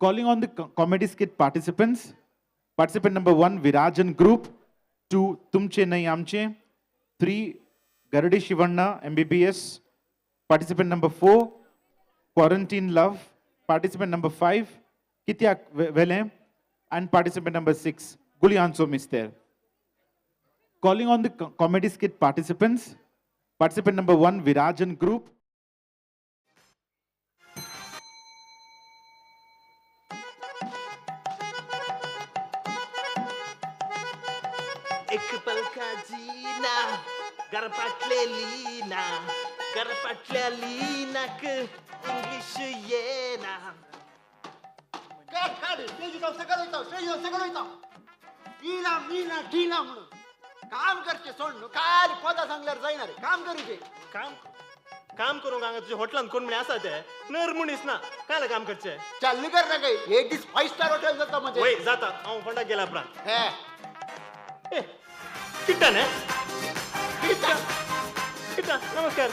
Calling on the comedy skit participants. Participant number 1, Virajan Group. 2, Tumche Nahi Amche. 3, Garadi Shivanna, MBBS. Participant number 4, Quarantine Love. Participant number 5, Kitya Vele. And participant number 6, Gulyanso Mister. Calling on the comedy skit participants. Participant number 1, Virajan Group. एक पल का जीना गरपाटल्या लीनाक English येना काढ सगळं टीना मीना टीना म्हणून काम करते सोड काय पदा सांगल्यावर जाईना रे काम करीचे काम काम करून गांगा तुझ्या हॉटेलात कोण म्हणे असा ते नर मुनीस ना कायला काम करचे चालली कर ना काही 85 स्टार हॉटेल जाता म्हणजे वय जाता हांव फंडा गेला प्राण हे ए किट्टा ने किट्टा नमस्कार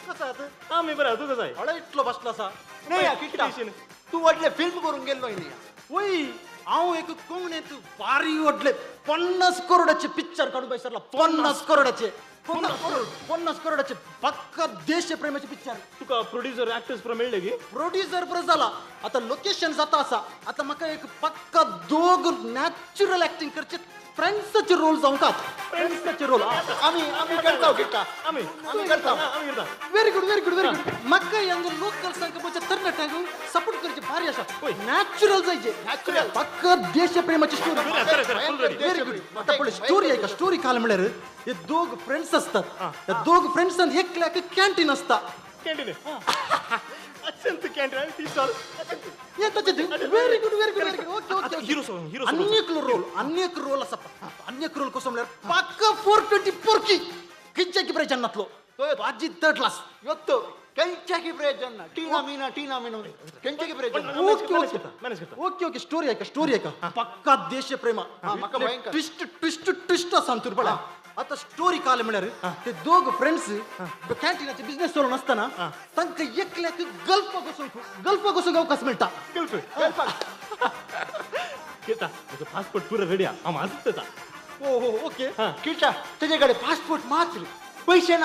कसा आहात आम्ही बरं तू कसा आहे अडे इतलो बसला सा नाही, नाही किती किती तू वाटले फिल्म करून गेलो नाही वय हांव एक कोण तू भारी वाटले 50 करोडाचे पिक्चर काढू बैसरला 50 करोडाचे 50 करोडाचे पक्का देशप्रेमाचे पिक्चर तुका प्रोड्युसर ऍक्टर्स प्र मिळले की प्रोड्युसर बरं झाला आता लोकेशन जाता असा आता म्हाका एक पक्का दोग नॅचरल ऍक्टिंग करचे फ्रेंड्सचे रोल जाऊन का फ्रेंड्सचे रोल आम्ही करतो किट्टा आम्ही करता आम्ही करता व्हेरी गुड म्हाका यंग लोकल संघ तरणाट्यांक सपोर्ट करचे भारी असा नॅचरल जायचे Natural. पक्का देशप्रेमाची स्टोरी खरं, full ready. व्हेरी गुड आता पहिले स्टोरी आहे का स्टोरी काय म्हणल्यार हे दोग फ्रेंड्स असतात त्या दोग फ्रेंड्सांत एकल्याक कॅन्टीन असता कॅन्टीन अत्यंत कॅन्टीन ती stall very good okay hero hero अनेक रोल असा अनेक रोल कसं म्हणल्यार पक्का 424 की किंच्या की प्रे जन्नतलो तो आजी थर्ड क्लास योत्तो केंच्या की प्रयोजन टीना मीना केंच्या की प्रयोजन मॅनेज करता ओके स्टोरी आहे का पक्का देशप्रेमा म्हाका भयंकर. ट्विस्ट सांगतो रे पळा आता स्टोरी काल म्हणल्यार ते दोग फ्रेंड्स कॅन्टीनाचे बिझनेस चालू असताना तांका एकल्याक गल्फ कसं गाव कसं मिळता घेता तुझं पासपोर्ट पुरं रेडी हा माझं त्याचा हो ओके किट्टा त्याच्याकडे पासपोर्ट मात्र पैसे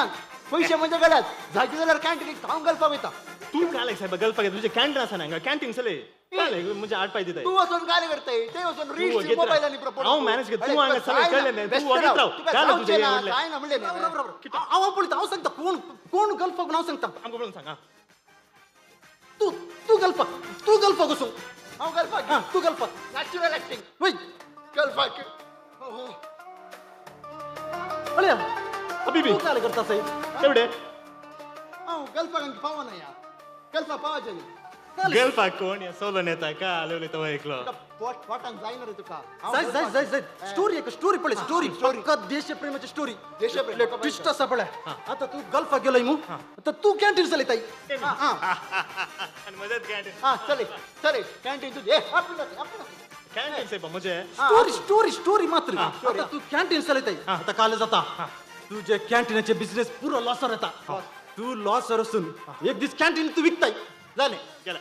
म्हणजे गळ्यात जागी जाल्यार कॅन्टीन खाऊन गल्पा वयता तू काय साहेब गल्पा घेत तुझे कॅन्टीन असा नाही कॅन्टीन चले काय म्हणजे आठ पाय देत तू वचून काय करताय ते वचून रील्स मोबाईलनी प्रपोज हांव मॅनेज करता तू हांगा चले कळले नाही तू वगीत राव काय तुझे आवडले काय ना म्हणले हांव पळयता हांव सांगता कोण गल्फाक नाव सांगता आमका बोलून सांग तू गल्फा कसो हांव गल्पा तू गल्फा नॅचरल ऍक्टिंग वय गल्पा अरे अबिबी तू काय करता साहेब एवढे हांव गल्पा पावा ना या गल्पा पावाचे नी गल्फा कोण या सोलो नेता का आलेले तो ऐकलो पोटान जाईना रे तुका जाय स्टोरी पळे स्टोरी पक्का देशप्रेमाची स्टोरी देशप्रेम. ट्विस्ट असा पळे आता तू गल्फा गेलाय मग आता तू कॅन्टीन चले ताई आणि मदत कॅन्टीन हा चले कॅन्टीन तुझे आपण कॅन्टीन साहेब म्हणजे स्टोरी मात्र आता तू कॅन्टीन चले ताई आता काल जाता तुझे कॅन्टीनचे बिझनेस पुरा लॉसर येता तू लॉसर असून एक दिवस कॅन्टीन तू विकताय जाणे गेला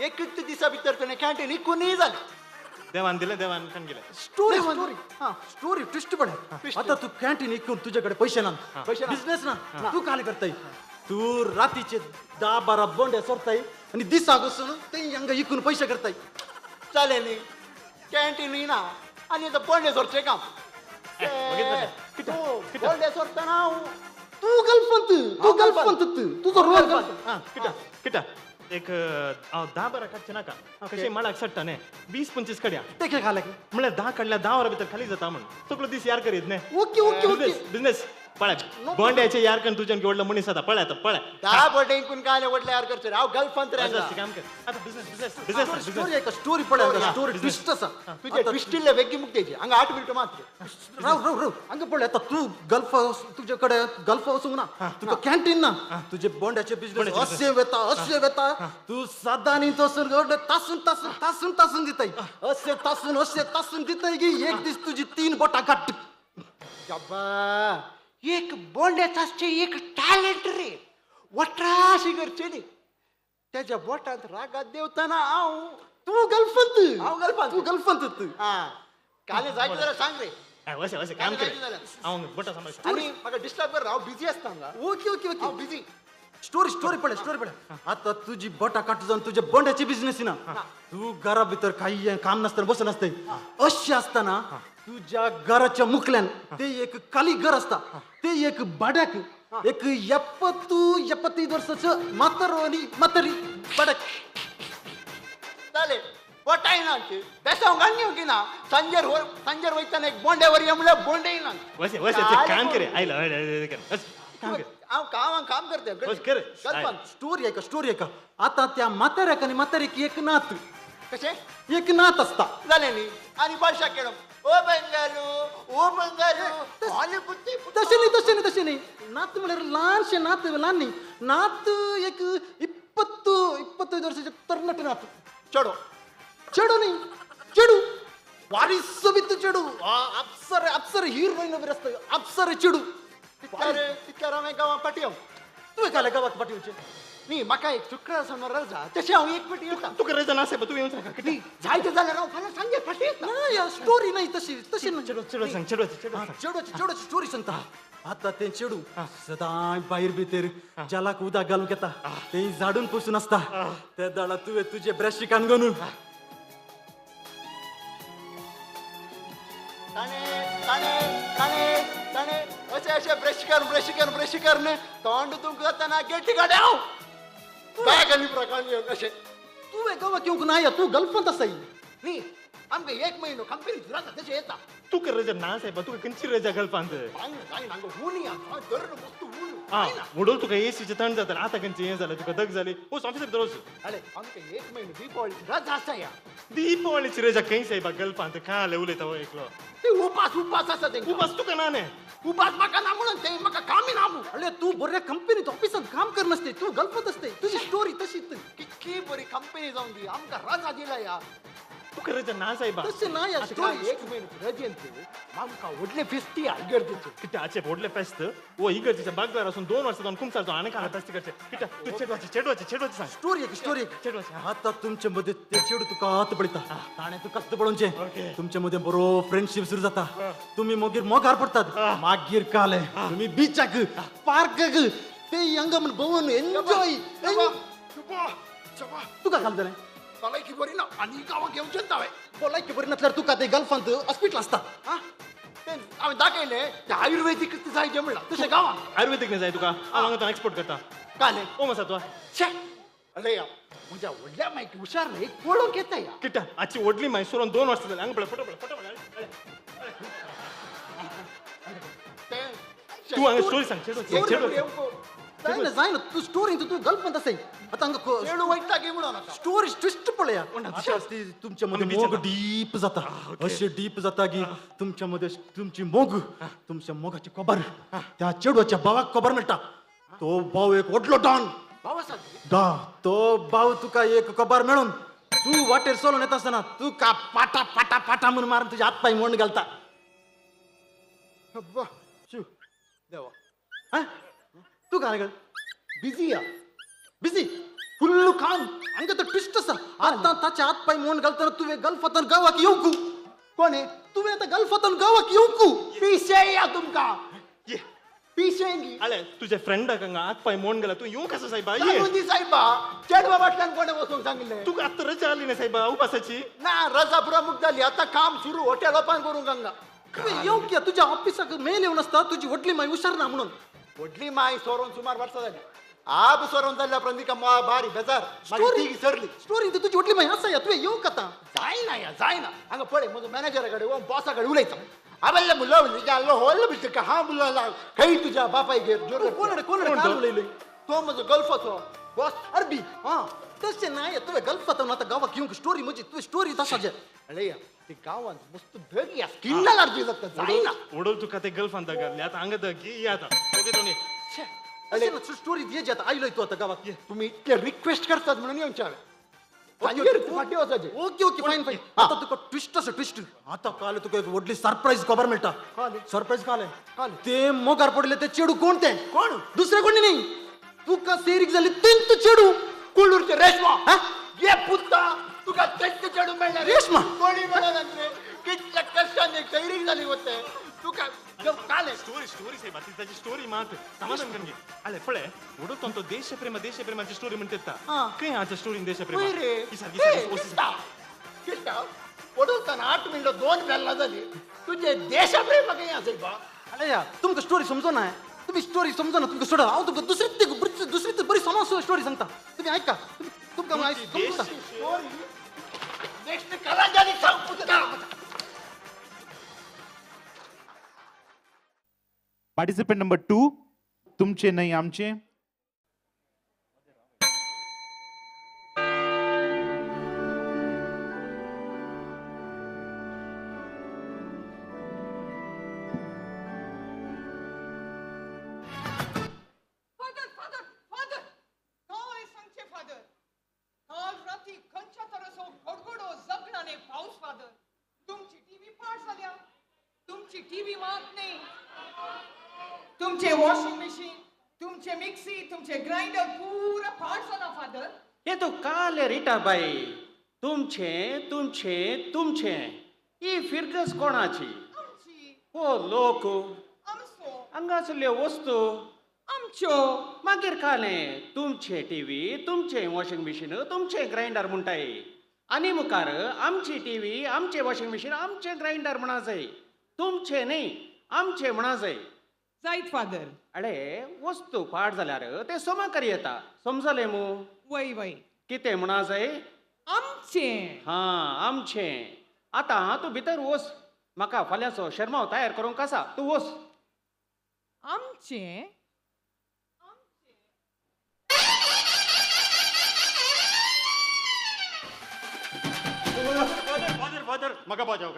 एकच दिसा भितर त्याने कॅन्टीन कोणी झाले देवान दिलं देवान पण गेलं स्टोरी ट्विस्ट पडे आता तू कॅन्टीन इकून तुझ्याकडे पैसे ना बिझनेस ना तू काय करताय तू रात्रीचे 10-12 बोंड्या सोडताय आणि दिसा घुसून ते यंग इकून पैसे करताय चालेल कॅन्टीन ना आणि आता पडले सोडचे काम पडले सोडताना तू गल्फंत तुझं रोल किटा एक 10-12 काढचे नाका कसे मला सट्टा ने 20-25 कड्या ते काय खाला म्हणलं 10 काढल्या 10 वर भितर खाली जाता म्हण सगळं दिस यार करीत नाही ओके बिझनेस पळा बॉन्ड्याचे यार कन तुझ्यान केवढलं मनीस आता पळा 10 बटे इकून काय वडले यार करचे राव गल्फंत रे काम कर आता बिझनेस स्टोरी आहे का स्टोरी पडे स्टोरी ट्विस्ट असा तुझे ट्विस्टिल्ले वेगळी मुक्त्याची अंग 8 मिनिट मात्र राव अंग पडले आता तू गल्फ तुझ्याकडे गल्फ असू ना तुझं कॅन्टीन ना तुझे बोंड्याचे बिझनेस असे वेता तू साधानी तसून तासून दिताय असे तासून दिताय की एक दिस तुझी 3 बोटा काट एक बोंड्याचा एक टॅलेंट रे वट्राशी करचे नी त्याच्या बोटात रागात देवताना आव तू गल्फंत हांव गल्फंत. तू गल्फंत हा काले जायचं जरा सांग रे वसे वसे काम काय करे झालं? हांव बोटा सांभाळ आणि म्हाका डिस्टर्ब कर हांव बिझी असता हांगा ओके ओके ओके हांव बिझी स्टोरी पडे आता तुझी बटा काट जाऊन तुझ्या बंड्याची बिझनेस ना तू घरा भितर काही काम नसताना बसून असते अशी असताना तुझ्या घराच्या मुखल्यान ते एक काली घर असता ते एक बाड्याक एक एपत्ती वर्षाचं म्हातारी बाड्याक चालेल पोटाय ना बेसाव घालणी की ना संजर वयताना एक बोंड्यावर ये म्हणल्यार बोंडे येईना वसे वसे काम करे आयला काम करे हांव काम करते बस कर. गल्फंत स्टोरी आहे का आता त्या म्हाताऱ्याक आणि म्हातारीक एक नात कशे एक नात असता झाले नी आणि बळशा केलं ओ बंगारू आले पुत्ती तसे नाही नात म्हणल्यार लहानशे नात लहान नाही नात एक 20 वर्षाचे तरणाटे नात चढो चेडू नाही चेडू वारी सबित चेडू अप्सर हिरोईन वगैरे असतं अप्सर चेडू तितक्या रमे गावा पाठीव तुम्ही काय गावात पाठवचे नी म्हाका एक शुक्र समोर रजा तशें हांव एक पेटी येता तू करायचं नसे तू येऊन सांग नी जायचं जाल्यार हांव फाल्यां सांजे फाटी येता नाही स्टोरी नाही तशी नाही चलो सांग चलो चेडूची स्टोरी सांगता आता ते चेडू सदां बाहेर भितर ज्याला उदक घालून घेता ते झाडून पुसून असता त्या दाडा तुझे ब्रश कान गणून ताणे अशें ब्रश कर न्ही तोंड तुमकां जाताना गेटी गाड्या बॅग आनी प्रकार अशें तू गावात येऊक नाही तू गल्फंत असाई न्ही आमकां एक म्हयनो कंपनीत रावता तशें येता तू करायचं ना साहेब तू खंयची रजा गल्फांत जायना हांगा ऊन या धरण वस्तू ऊन हा उडोल तुका एसीचे थंड जाता आता खंयचे हें जालें तुका दग जाली हो ऑफिसर दरोस अरे आमकां एक म्हयनो दिपावळी रजा आसा या दीपावळीची रजा खंय साहेब गल्फांत काय उलयता हो एकलो ते उपास आसा ते उपास तुका ना ने उपास म्हाका ना म्हणून ते म्हाका कामी ना म्हणून अरे तू बऱ्या कंपनीत ऑफिसात काम कर नसते तू गल्फत असते तुझी स्टोरी तशीच कितकी बरी कंपनी जावन दी आमकां रजा दिला या तू करायचं ना साहेब तसे नाही आता स्टोरी एक महिने रजेंत आमकां व्हडले फेस्ती हाड गरजेचे किती आचे व्हडले फेस्त ओ इकडचे बागदार असून 2 वर्ष जाऊन कुमसारचो आणि काय फेस्त करचे किटा तू चेडवाचे सांग स्टोरी चेडवाचे आता तुमच्या मध्ये ते चेडू तुका हात पडता ताणे तुका हात पडोवचे ओके. तुमच्या मध्ये बरो फ्रेंडशिप सुरू जाता तुम्ही मोगीर मोगार पडतात मागीर काले तुम्ही बीचाक पार्काक ते यंग म्हण भवन एन्जॉय तुका घालतले भलायकी बरी ना आनी गांवांक येवचें हांवें बोलाय की बरी नसल्यार तुका ते गल्फांत हॉस्पिटल असता हा ते हांवें दाखयलें ते आयुर्वेदीक जायचें म्हणलां तशें गांवांत आयुर्वेदिक नाही जाय तुका हांगा एक्सपोर्ट करता काले ओ मसा तू छे अरे या म्हज्या व्हडल्या मायकी हुशार न्ही पळोवंक येता या किटा आजची व्हडली माय सोडून 2 वर्ष जाली हांगा फटो तू हांगा स्टोरी सांग चेडवाची जाय ना तू स्टोरी तू गल्फांत असे आता हांगा चेडू वयता की म्हणून आता स्टोरी ट्विस्ट पळया तुमच्या मध्ये मोग डीप जाता असे डीप जाता की तुमच्या मध्ये तुमची मोग तुमच्या मोगाची कबर त्या चेडवाच्या भावाक कबर मेळटा तो भाव एक व्हडलो डॉन भाव आसा तो भाव तुका एक कबर मेळून तू वाटेर सोलून येत असताना तू का पाटा पाटा पाटा म्हणून मारून तुझ्या हात पाय मोंड घालता देवा हा? तू काय बिझी या बिझी फुल्ल काम हांगा तर ट्विस्ट आसा आता ताच्या हात पाय मोंड घालतना तुवें गल्फांतन गावाक येवकू कोण आहे तुवें आतां गल्फांतन गावाक येवकू पिशे या तुमकां ये पिशेंगी आले तुझ्या फ्रेंडाक हांगा हात पाय मोंड गेला तू येऊ कसं साहेबा ये दी साहेबा चेडवा वाटल्यान कोणे वचूंक सांगिल्लें तू आत्ता रजा आली ना साहेबा उपासाची ना रजा प्रमुख जाली आता काम सुरू हॉटेल ओपन करूंक हांगा तुवें येवक या तुझ्या ऑफिसाक मेल येवन आसता तुजी व्हडली माय हुशार ना म्हणून व्हडली माय सोरोन सुमार वर्सां जाली आब सोरोन जाल्ल्या प्रंदिका बारी बेजार स्टोरी ती सरली स्टोरी तुझी व्हडली माय आसा या तुवें येवक आतां जायना हांगा पळय म्हजो मॅनेजरा कडेन वो बॉसा कडेन उलयता आबल्ले मुलो जाल्लो होल्ल भितर का हा मुलो खंय तुज्या बापाय घेर जोर कोण काय उलयलय तो म्हजो गल्फाचो बॉस अरबी हा तशें नाय तुवें गल्फांतन आतां गावाक येवंक स्टोरी म्हजी तुवें स्टोरी तसा जे अरे ती गांवांत मस्त धग या स्किन अलर्जी जाता जायना ओडोल तुका ते गर्लफ्रेंड घातली आता हांगा दग ये आता ओके तो स्टोरी ये जे आतां आयलोय तूं आतां गावाक ये तुम्ही इतले रिक्वेस्ट करतात म्हणून येवचे हांवें फाटी वचाचे ओके फायन आता तुका ट्विस्ट आसा ट्विस्ट आता काल तुका एक व्हडली सरप्राईज खबर मेळटा सरप्राईज काले ते मोगार पडले ते चेडू कोण ते कोण? दुसरे कोणी नाही तुका सेरीक झाली तेंच चेडू कुळूरचे रेशमा ये पुत्ता तुका चक्क चढून मिळणार रेशमा? कोणी म्हणाले कितल्या कष्टाने कैरी झाली होते तुका काले स्टोरी साहेब त्याची स्टोरी मात समाधान करून घे अरे पळे उडतो तो देशप्रेमाची स्टोरी म्हणतात हा. काय आता स्टोरी देशप्रेम होय रे किस्ता किस्ता पडवताना 8 मिनिटं 2 बेल्ला झाली तुझे देशप्रेम काही असेल बा अरे या तुमका स्टोरी समजो ना तुम्ही स्टोरी समजो ना तुमका सोडा अहो तुमका दुसरी तर बरी समाज स्टोरी सांगता तुम्ही ऐका तुमका नेक्स्ट कलांजाली सांग पुत्ता Participant number 2, तुमचे नाही आमचे. फादर काय सांगचे फादर काल रात्री खंयच्या तरसो गडगडो जगणाने पाऊस फादर तुमची टीव्ही पाड झाल्या तुमची टीव्ही मात नाही तुमचे वॉशिंग मशीन तुमचे मिक्सी तुमचे ग्राइंडर पूरा पाड झाला फादर हे तो काले रिटा बाई तुमचे तुमचे तुमचे ही फिरकस कोणाची आमची हो लोक आमचो अंगासल्यो वस्तू आमच्यो मागीर काले तुमचे टीव्ही तुमचे वॉशिंग मशीन तुमचे ग्राइंडर म्हणटाय आनी मुखार आमची टीव्ही आमचे वॉशिंग मशीन आमचे ग्राइंडर म्हणा जाय तुमचे न्ही आमचे म्हणा जाय जायत फादर अडे वस्तू पाड जाल्यार ते सोमाकार येता समजले मू वय वय कितें म्हणा जाय आमचे हा आमचे आता तू भितर वस म्हाका फाल्यांचो शर्माव तयार करूंक आसा तू वस आमचे फादर मगा बचाव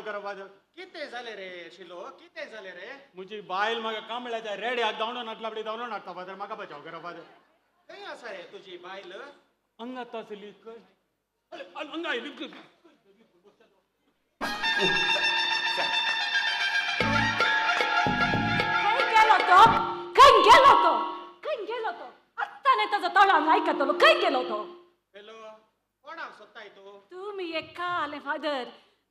करा फादर कितें जालें रे शिलो कितें जालें रे मुजी बायल म्हाका कांबळ्याच्या रेड्याक दावणून हाडला फुडें दावणून हाडटा फादर म्हाका बचाव करा फादर खंय आसा रे तुजी बायल अंगात आसली अंगा आयली खंय गेलो तो आत्ता नाही त्याचा तळान ऐकतलो खंय गेलो तो हॅलो कोणाक सोदताय तू तुम्ही एक काले फादर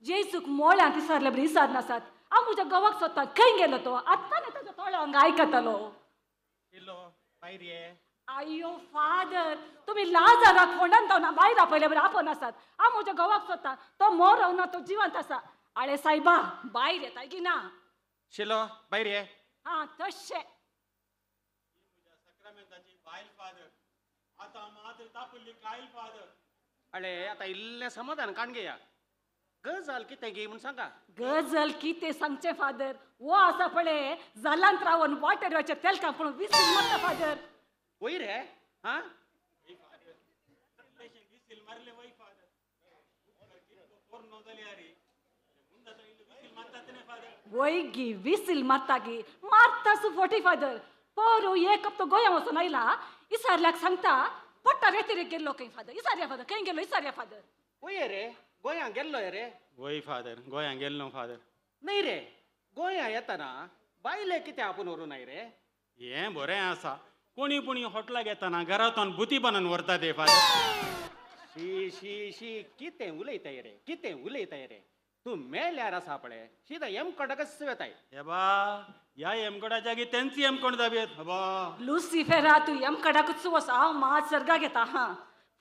जेसूक मोळ्यान तिसरले बरी विसार नासात हांव म्हज्या गांवाक सोदता खंय गेलो तो आत्ता नाही त्याचा तळांग ऐकतलो हॅलो बाहेर ये अय्यो फादर तुम्ही लाजाराक फोंडान ना भायर आपयले बरे आपण आसात हांव म्हज्या गांवाक सोदता तो मोर ना तो जिवंत आसा आळे सायबा भायर येताय की ना शिलो बाहेर ये हा तशें सक्रमेंताची बायल फादर आता मात्र तापली कायल फादर अळे आता इल्लें समाधान काणगेया गजाल कितें गे म्हूण सांगा गजल कितें सांगचे फादर वो आसा पळय जालांत रावन वाटेरवाचे तेलकां पळोवन विसील मारता फादर वय रे हा मारले वय फादर वय गी विसील मारता गी मारता सुफोटी फादर पोरू एक हप्तो गोंया वचून आयला इसारल्याक सांगता पट्टा रेतीरेक गेल्लो खंय फादर इसारया फादर खंय गेलो इसारया फादर वय रे गोंया गेल्लोय रे वय फादर गोंया गेल्लो फादर न्ही रे गोंया येताना बायले कितें आपूण व्हरू नाय रे हें बरें आसा कोणी कोणी हॉटलाक येताना घरांतून बुती बांदून व्हरता ते फादर शी शी शी कितें उलयताय रे कितें उलयताय रे तू मेल्यार आसा पळय सीधा एमकडकच वेताय हे बा ह्या एमकोडा जागी तेंची एमकोड दाबयत हबा लुसिफेरा तू एम कडाकूच वस हांव मात सर्गा घेता हा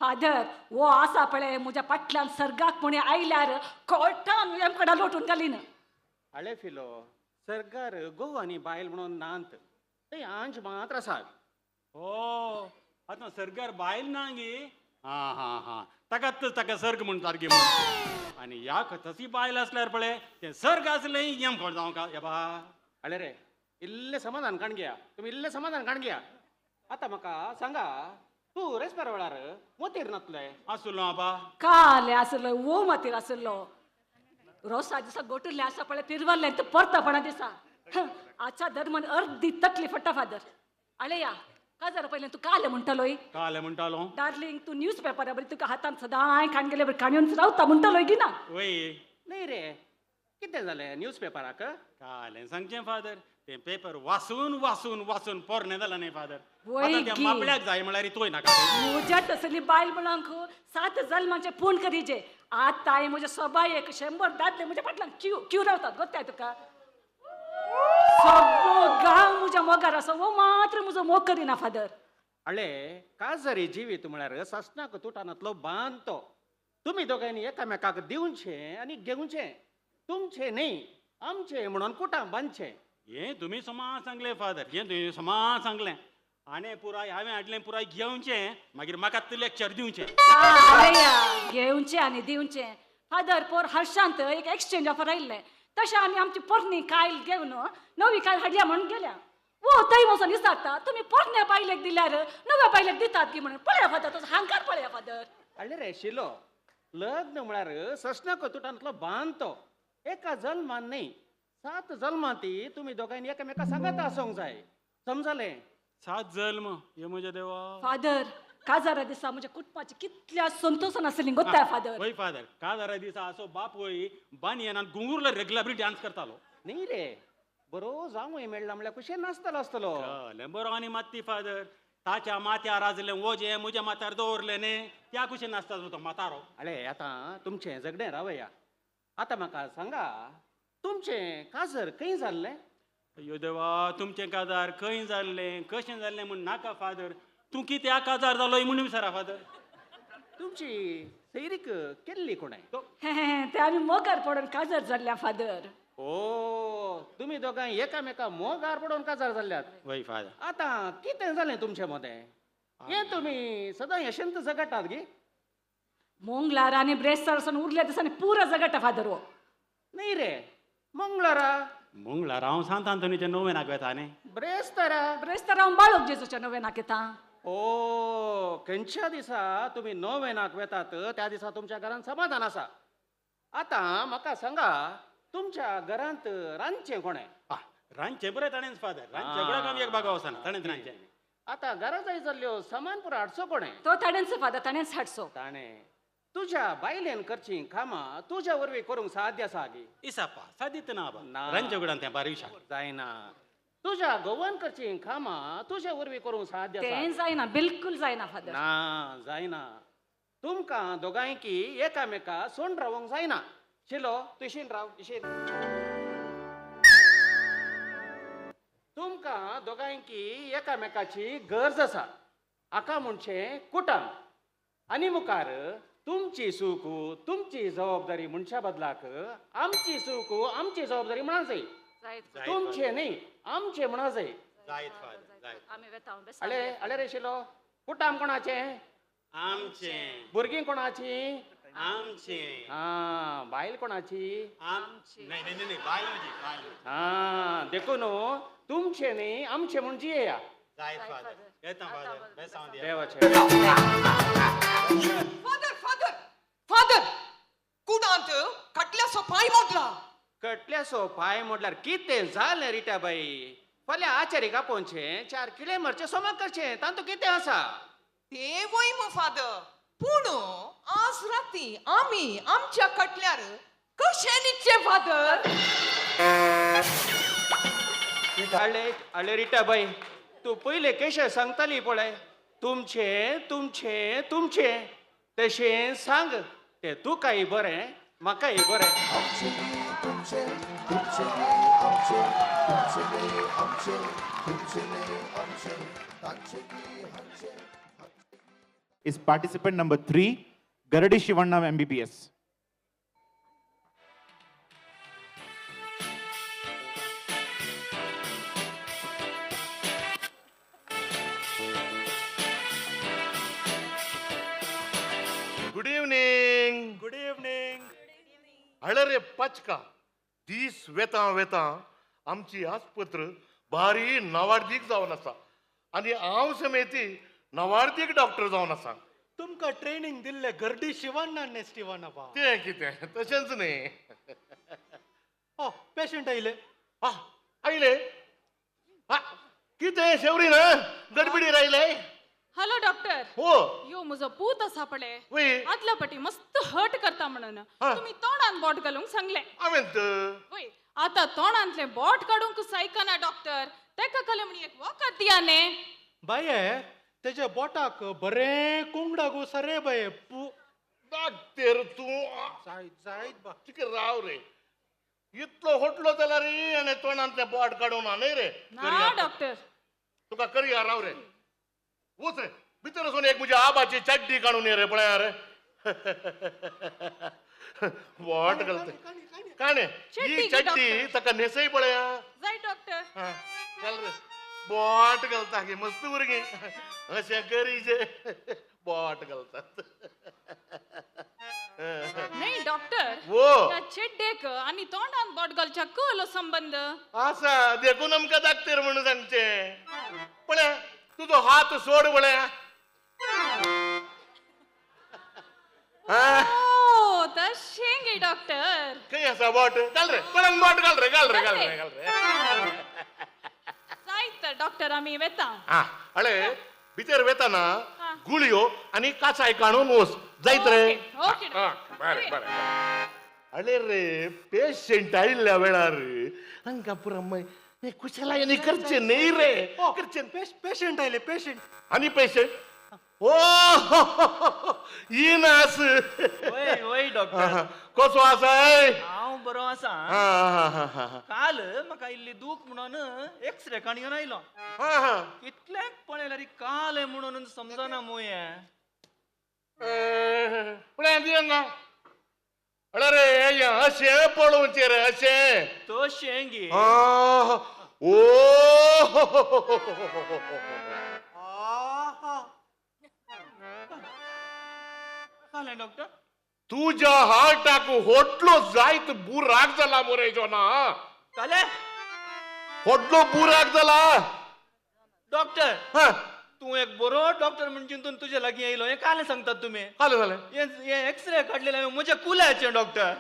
फादर वो आसा पळय म्हज्या फाटल्यान सर्गाक कोणी आयल्यार कोर्टान एम कडा लोटून घालीन आळे फिलो सरकार गोवानी बायल म्हणून नांत ते आंज मात्र आसात हो आतां सरकार बायल ना गे हा ताका सर्ग म्हूण सारकी म्हूण आनी ह्या तशी बायल आसल्यार पळय तें सर्ग आसलें एमकोड जावं का हे बा आळे रे इल्लें समाधान काणगेया तुमी इल्लें समाधान काणगेया आतां म्हाका सांगा तू रेस्पेर वेळार मोतीर नातले आसलो आबा काले आसलो वो मातीर आसलो रोसा दिसा गोटुल्ले आसा पळय पिरवल्ले तू परतपणा दिसा आजच्या धर्मान अर्दी तकली फट्टा फादर आळे या काजार पयलें तू काले म्हणटलोय काले म्हणटालो डार्लिंग तू न्यूज पेपरा बरी तुका हातान सदां खाण गेले बरी काणयोन रावता म्हणटलोय की ना वय न्ही रे कितें जालें न्यूज पेपराक कालें सांगचें फादर ते पेपर वाचून वाचून वाचून पोरणे जाला न्ही फादर वय आता त्या गी. मापल्याक जाय म्हळ्यार तोय नाका म्हज्या तसली बायल म्हणून 7 जल्माचे पूण करीचे आता म्हज्या सोबायेक 100 दादले म्हज्या फाटल्यान क्यू रावतात गोत्ताय तुका सगळो गांव म्हज्या मोगार आसा वो मात्र म्हजो मोग करिना फादर अळे काजरी जिवीत म्हळ्यार ससनाक तुटानातलो बांदतो तुम्ही दोघांनी एकामेकाक दिवचे आणि घेवचे तुमचे न्ही आमचे म्हणून कुटां बांदचे हे तुम्ही समान सांगले फादर हे तुम्ही समान सांगले आनी पुराय हांवें हाडलें पुराय घेवचें मागीर म्हाका लेक्चर दिवचें घेवचे आनी दिवचे फादर पोर हर्षांत एक एक्सचेंज ऑफर आयिल्ले तशें आमी आमची पोरणी कायल घेवन नवी कायल हाडया म्हणून गेल्या वो थंय वचून विचारता तुमी पोरण्या बायलेक दिल्यार नव्या बायलेक दितात की म्हणून पळया फादर तुजो हांकार पळया फादर अळे रे शिलो लग्न म्हळ्यार ससनाक तुटानातलो बांदतो एका जल्मान न्ही 7 जल्मांती तुम्ही दोघांनी एकामेका सांगत आसोंक जाय समजले 7 जल्म हे म्हज्या देवा फादर काजारा दिसा म्हज्या कुटुंबाची कितल्या संतोषान आसली गोत्ताय फादर वय फादर काजारा दिसा असो बाप वय बानयेनान गुंगुरला रेग्युलर डान्स करतालो न्ही रे बरो जावंय मेळ्ळा म्हळ्यार कुशें नाचतलो आसतलो कळ्ळें बरो आनी मात्ती फादर ताच्या माथ्यार आजलें वजें म्हज्या माथ्यार दवरलें न्ही त्या कुशें नाचतालो तो मातारो अळे आतां तुमचें झगडें रावया आतां म्हाका सांगा तुमचें काजर खंय जाल्लें अयो देवा तुमचें काजार खंय जाल्लें कशें जाल्लें म्हूण नाका फादर तूं कित्या काजार जालोय म्हणून विचारा फादर तुमची सैरीक केल्ली कोणें ते आमी मोगार पडून काजर जाल्ल्या फादर ओ तुम्ही दोगांय एकामेका मोगार पडोवन काजार जाल्ल्यात वय फादर आतां कितें जालें तुमचे मदें हें तुमी सदां यशंत झगडटात गे मोंगलार आनी ब्रेस्तार उरल्या दिसांनी पुरो झगडटा फादर वो न्ही रे मंगळारा मंगळार हांव सांत आंतोनीच्या नोवेनाक वेता न्ही ब्रेस्तारा ब्रेस्तार हांव बाळोक जेजूच्या नवे नाकेता ओ खंयच्या दिसा तुमी नोवेनाक वेतात त्या दिसा तुमच्या घरांत समाधान आसा आतां म्हाका सांगा तुमच्या घरांत रांदचें कोणें रांदचें बरें ताणेंच फादर रांदचें बरें काम एक बागा वचना ताणेंच रांदचें आतां घरा जाय जाल्ल्यो सामान पुरो हाडचो कोणें तो ताणेंच फादर ताणेंच हाडचो ताणें तुज्या बायलेन करची कामां तुज्या वरवीं करूंक साध्य आसा गे इसापा सादीत ना बा ना. रांदचेकुडान तें बारीक शाक जायना तुज्या घोवान करची कामां तुज्या वरवीं करूंक साध्य तें आसा जायना बिलकुल जायना फादर ना जायना तुमकां दोगांयकी एकामेका सोंड रावोंक जायना शिलो तूं इशीन राव इशीन तुमकां दोगांयकी एकामेकाची गरज आसा हाका म्हणचे कुटुंब आनी मुखार तुमची सूख तुमची जबाबदारी म्हणच्या बदलाक आमची सूख आमची जबाबदारी म्हणा जाय तुमचे न्ही आमचे म्हणा जाय जायत फादर जायत आमी वेता अळे अळे रे शिलो कुटाम कोणाचें आमचें भुरगीं कोणाची आमचें हा बायल कोणाची आमची नाही नाही नाही बायल म्हजी बायल म्हजी. हा देखून तुमचे न्ही आमचे म्हूण जियेया जायत फादर येता फादर बेसांव दिया देवाचे फादर फादर फादर कुडांत कटल्या सोपाय मोडला कटल्यासो पाय म्हटल्यार कितें जालें रिटा बाई फाल्यां आचार्य आपोवचें 4 किलोमीटरचें सोमाक करचें तातूंत कितें आसा ते वय मो फादर पूण आज राती आमी आमच्या कटल्यार कशें न्हिदचे फादर आले आले रिटा बाई तूं पयले कशें सांगताली पळय तुमचे तुमचे तुमचे तशें सांग तें तुकाय बरें म्हाकाय बरें is participant number 3, Garadi Shivanna MBBS. Good evening good evening हळ रे पचका दीस वेता वेता आमची आसपत्र भारी नवार्दीक जावन आसा आनी हांव समेती नवार्दीक डॉक्टर जावन आसा तुमकां ट्रेनिंग दिल्ले गर्डी शिवण्णा नेस्टिवाना बा तें कितें तशेंच न्ही पेशंट आयले आयले कितें शेवरी ना गडबडी रायले हॅलो डॉक्टर हो यो म्हजो पूत आसा पळय वय आदल्या पाटी मस्त हर्ट करता म्हणून हा. तुम्ही तोंडान बोट घालूंक सांगले हांवें तर वय आता तोंडांतले बोट काडूंक सायकना डॉक्टर तेका कले म्हणी एक वखद दिया ने बाये तेच्या बोटाक बरें कोंगडा गोसा रे बाये तेर तू जायत जायत बा तिकडे राव रे इतलो होटलो जाल्यार रे आनी तोंडांतले बोट काडून न्हय रे ना डॉक्टर तुका करिया राव रे वच रे भितर वचून एक म्हज्या आबाची चड्डी काडून ये रे पळया रे बोट घालता काणे ही चड्डी ताका नेसय पळया जाय डॉक्टर चल रे बोट घालता गे मस्त भुरगीं अशें करीचे बोट घालतात नाही डॉक्टर वो त्या चेड्डेक आणि तोंडान बोट घालच्या कलो संबंध आसा देखून आमकां धाकटेर म्हणून सांगचे पळया तुजो हात सोड पळया ओ तशें गे डॉक्टर खंय आसा बोट घाल रे कोणाक बोट घाल रे घाल रे घाल रे घाल रे जायत तर डॉक्टर आमी वेता हा अळे भितर वेताना गुळयो आणि काचाय काढून वच जायत रे ओके बरें बरें अरे रे पेशंट आयिल्ल्या वेळार तांकां पुरा मागीर कुशलायनी करचे न्ही रे करचे पेशंट आयले पेशंट आनी पेशंट ओ इनास वय वय डॉक्टर कसो आसा हांव बरो आसा काल म्हाका इल्ली दूख म्हणून एक्सरे काडून आयलो कितल्याक पळयल्यार काल म्हणून समजना मोये अरे रे अशें पळोवचें रे अशें तो शेंगी ओ जालें डॉक्टर तुज्या हार्टाक होटलो जायत बुराक जाला मरे जोना काले होटलो बुराक जाला डॉक्टर हा तू एक बरो डॉक्टर म्हणून चिंतून तुझ्या लागीं येयलो हे काले सांगतात तुम्ही काले जालें हे एक्सरे काडलेले म्हज्या कुल्याचे डॉक्टर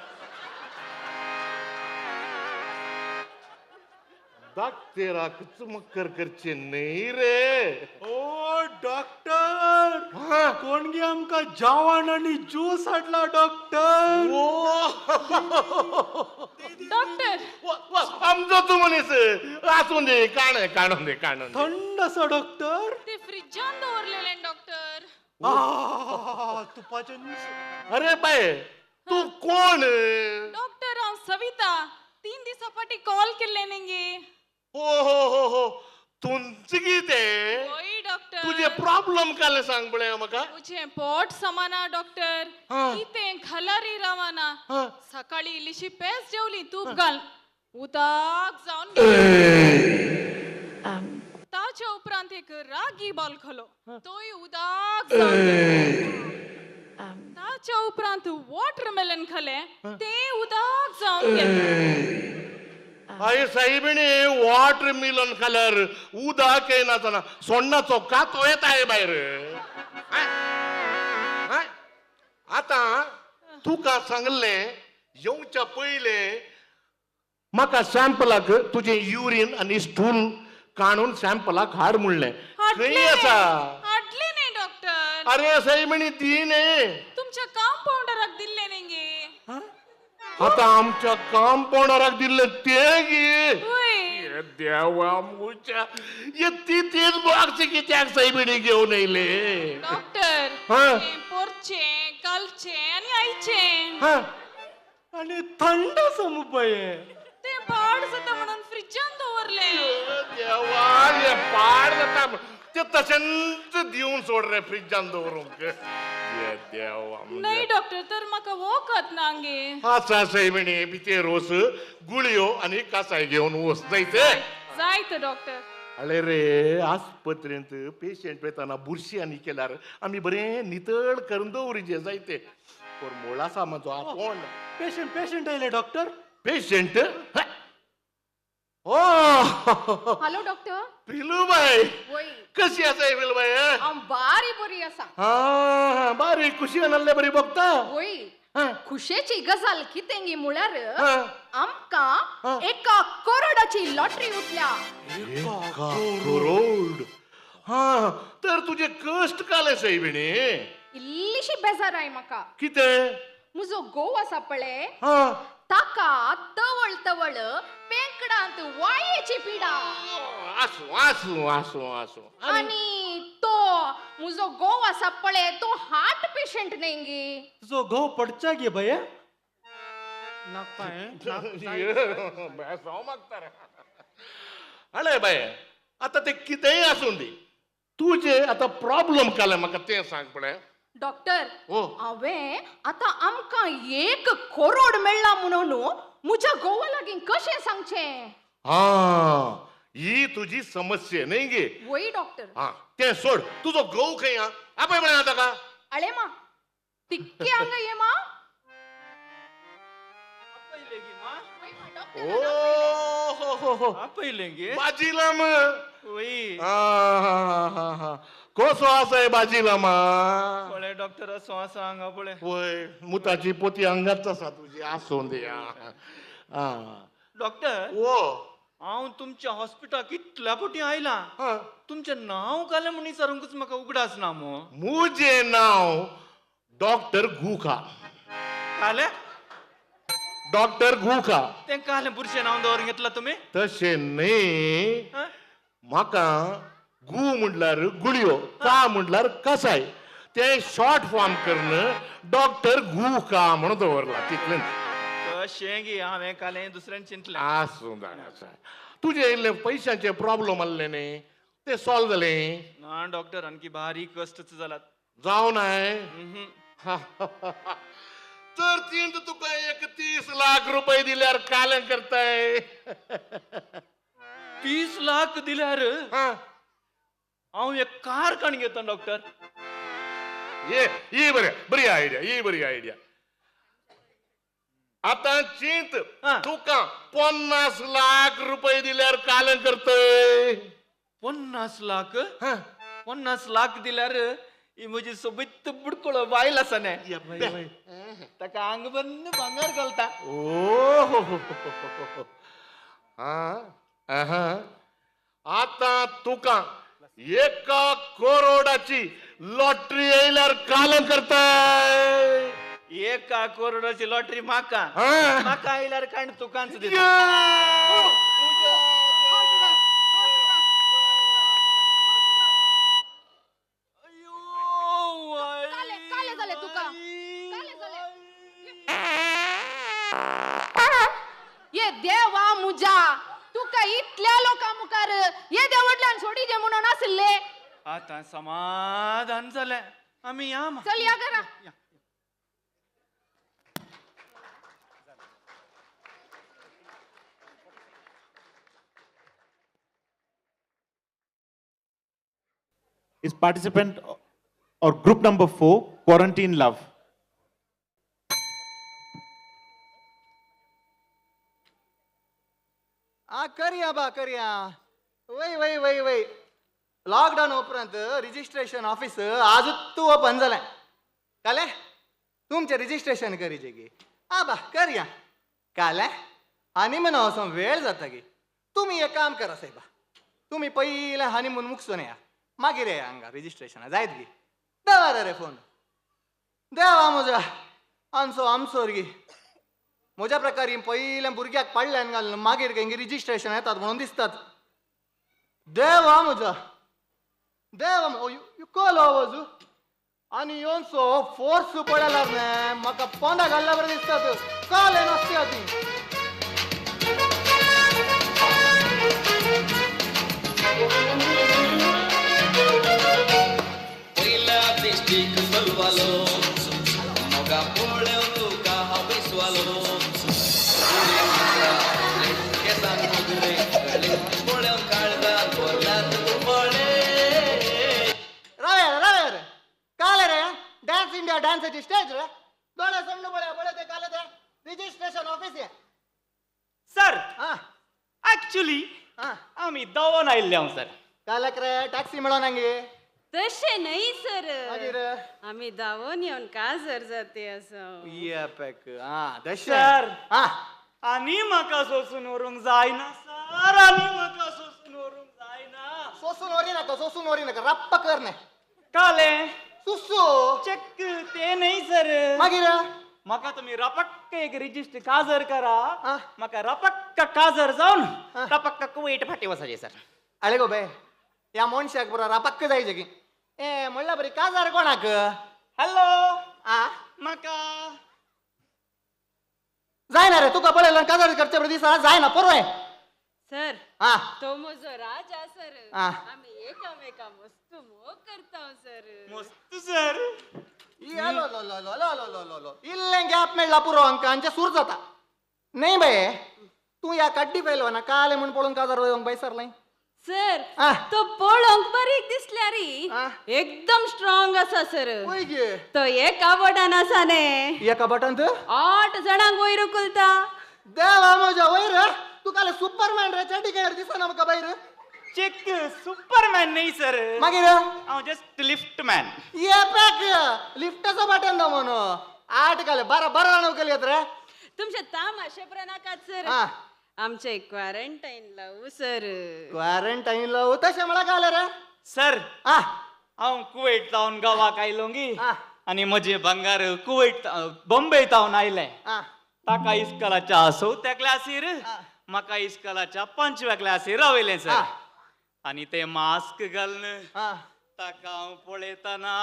धाकटेराक चमत्कार करचे न्ही रे ओ डॉक्टर कोणगी आमका जेवण आणि ज्यूस हाडला डॉक्टर डॉक्टर आमचो तू मनीस आसून दे काडून दे थंड असो डॉक्टर ते फ्रिजान दवरलेले डॉक्टर तुपाचे अरे बाय तू कोण डॉक्टर हांव सविता 3 दिसा फाटी कॉल केल्ले नेंगे हो तुमचे कितें होय डॉक्टर तुझे प्रॉब्लेम काले सांग पळया म्हाका तुझे पोट समाना डॉक्टर कितें खलारी रवाना सकाळी इल्लीशी पेज जेवली तूप घाल उदक जावन ताच्या उपरांत एक रागी बॉल खालो तोय उदक जावन ताच्या उपरांत वॉटरमेलन खाले ते उदक जावन गेले आई साहेबिणी वॉटर मिलन खाल्यार उदक येनातना सोन्नाचो कातो येताय भायर आता तुका सांगले येवच्या पयले म्हाका सॅम्पलाक तुझे युरिन आणि स्टूल काढून सॅम्पलाक हाड म्हणलें खंय आसा हाडले न्ही डॉक्टर अरे साहेबिणी ती न्ही तुमच्या कंपाऊंडराक दिल्ले नेंगे आता आमच्या कंपाऊंडराक दिले ते गे होय देवा मुच्या ती तीच बॉक्स कित्याक साहेबिणी घेऊन येयले डॉक्टर ते पोरचे कालचे आणि आईचे आणि थंड समुपये ते पाड जाता म्हणून फ्रिजान दवरले देवा हे पाड जाता ते तशेंच दिवन सोड रे फ्रिजान दवरूंक देवा नाही डॉक्टर तर म्हाका वखद नांगे आसा साहेबिणी भितर वस गुळयो आणि कासाय घेऊन वस जायते जायत डॉक्टर अरे रे आस्पत्रेंत पेशंट येताना बुरशी आनी केल्यार आमी बरें नितळ करून दवरिचे जायते पण मोळ आसा म्हाजो आपोण पेशंट आयले doctor patient O hello doctor पिलूबाई वय कशी आसा पिलूबाई हांव बारी बरी आसा हा बारी खुशी नासले बरी बघता वय खुशेची गजाल कितें गे म्हळ्यार आमकां 1 करोडाची लॉटरी उठल्या 1 करोड हा तर तुझे कष्ट काले साहेबिणी इल्लीशी बेजार आय म्हाका कितें म्हजो घोव आसा पळय हा ताका तवळ तवळ पेंकडांत वायेची पिडा आसू आसू आसू आसू आणि तो म्हजो घोव आसा पळय तो हार्ट पेशंट न्ही गे तुझो घोव पडचा गे भया भेसाव मागता रे अरे बाय आता ते कितेंय आसूं दी तुजे आता प्रॉब्लेम काले म्हाका तें सांग पळय डॉक्टर हो. हांवें आतां आमकां 1 करोड मेळ्ळा म्हणून म्हज्या घोवा लागीं कशें सांगचें हा ही तुजी समस्या न्ही गे वय डॉक्टर हा तें सोड तुजो घोव खंय हा आपय म्हळ्या ताका अळे मा तिक्के हांगा ये मा ओ हो हो हो आपयलेंगे बाजीलाम वय हा कसो आसाय बाजीलामा पळय डॉक्टर असो आसा हांगा पळय वय मुताची पोती अंगात आसा तुजी आसूं दे डॉक्टर ओ हांव तुमच्या हॉस्पिटलाक कितल्या फावटी आयलां तुमचें नांव काले म्हूण विचारूंकच म्हाका उगडास ना मो मुजे नाव डॉक्टर गुखा काले डॉक्टर गुखा तें काले बुरशें नांव दवरून घेतलां तुमी तशें न्ही म्हाका गु म्हणल्यार गुळयो का म्हणल्यार कसाय ते शॉर्ट फॉर्म करून डॉक्टर गुखा म्हणून दवरला तितलें कशें गे हांवें काले दुसऱ्यान चिंतलें आसूं आसा तुजे इल्ले पयशांचे प्रॉब्लेम आसले न्ही ते सॉल्व जाले ना डॉक्टर आणखी भारी कश्टच जालात जावं नाय तर तीन तुका 31 लाख रुपये दिल्यार कालें करताय 30 लाख दिल्यार हांव एक कार काण घेता डॉक्टर ही बरी आयडिया आता चिंत तुका 50 लाख रुपये दिल्यार कालें करतय 50 लाख 50 लाख दिल्यार ही म्हजी सोबीत बुडकुळो बायल आसा न्ही ताका आंग बन्न भांगर घालता आता तुका 1 करोडाची लॉटरी येयल्यार कालें करताय 1 करोडाची लॉटरी म्हाका आयल्यार काण तुकांच दिता काले जाले तुका काले जाले ये देवा मुजा तुका इतल्या लोकां मुखार ये देवडल्यान सोडी जे म्हणून आसले आता समाधान जालें आमी या चल या घरा Is participant or group number 4, quarantine love. करया बा करया वय लॉकडाऊन उपरांत रिजिस्ट्रेशन ऑफिस आजूच ओपन जालें काले तुमचें रिजिस्ट्रेशन करीचे गे बा करया काले हनीमून वचोंक वेळ जाता गे तुमी एक काम करा सायबा तुमी पयलें हनीमून मुकसून या मागीर येया हांगा रिजिस्ट्रेशन जायत गे देवा रे फोन देवा म्हज्या आमचो गे म्हज्या प्रकार पयलें भुरग्याक पडल्यान घालून मागीर तेंगे रिजिस्ट्रेशन येतात म्हणून दिसतात देवा म्हज्या देवा कॉल आवाजू आनी येवनसो फोर्स पडल्यार न्ही म्हाका पोंदा घालल्या बरें दिसतात कॉल नासता ती पहिला डिस्ट्रिक्ट बलवालो मोगा पोळ्यो तुका हांव विसवालो केसान मधुरे पोळ्यो काळगा बोलात तुमळे राव काले रे डान्स इंडिया डान्साची स्टेज रे दोळे सण्ण बळे ते काले ते रिजिस्ट्रेशन ऑफिस आहे सर ऍक्च्युली आम्ही धांवून आयिल्ले हांव सर कालक रे टॅक्सी मेळोन हांगे तशे नाही सर मागीर आम्ही धावून येऊन काजर जाते असं या पॅक सर आनी म्हाका सोसून व्हरूंक जायना सर आनी म्हाका सोसून व्हरूंक जायना सोसून वरी नाका रप्प कर ने काले सुसू चक्क ते नाही सर मागीर म्हाका तुम्ही रपक्क एक रिजिस्टर काजर करा म्हाका रपक्क काजर जाऊन रपक्क कुवेट फाटी वसाचे सर आले गो बाय या मनशाक बरो रापक्क जायचे की ए म्हणला बरी काजार कोणाक हॅलो आ म्हाका जाय ना रे तुका पळयला काजार करचे बरे दिसा जाय ना परवाय सर आ तो म्हजो राजा सर आ. आम्ही एकामेका मस्त मोग करता सर मस्त सर इल्लें गॅप मेळ्ळा पुरो अंकांचे सूर जाता नाही बाय तू या कड्डी पयलो ना काले म्हण पळोवन काजार वयोंक बाय सरलाय सर आ. तो पळोवंक बारीक दिसल्या रे एकदम स्ट्रॉंग असा सर वय गे तो एका बोटान आसा ने एका बटन 8 जणांक वयर उकलता देवा म्हज्या वयर तू काले सुपरमॅन रे चेटी काय दिसना म्हाका बायर चेक सुपरमॅन नाही सर मागीर हांव जस्ट लिफ्ट मॅन ये पॅक लिफ्टाचं बटन दा म्हणू 8 काले 12 जाण उकली येत रे तुमचे तामाशे प्रनाकात सर आ. आमचे क्वारंटाईन लावू सर क्वारंटाईन लावू तशें म्हळ्यार काय रे सर आ हांव कुवेट जावन गावाक आयलोंगी आनी म्हजे भांगार कुवेट बॉम्बे जावन आयले आ ताका इस्कॉलाच्या 6व्या क्लासीर म्हाका इस्कॉलाच्या 5व्या क्लासीर रावयलें सर आनी ते मास्क घालन ताका हांव पळयतना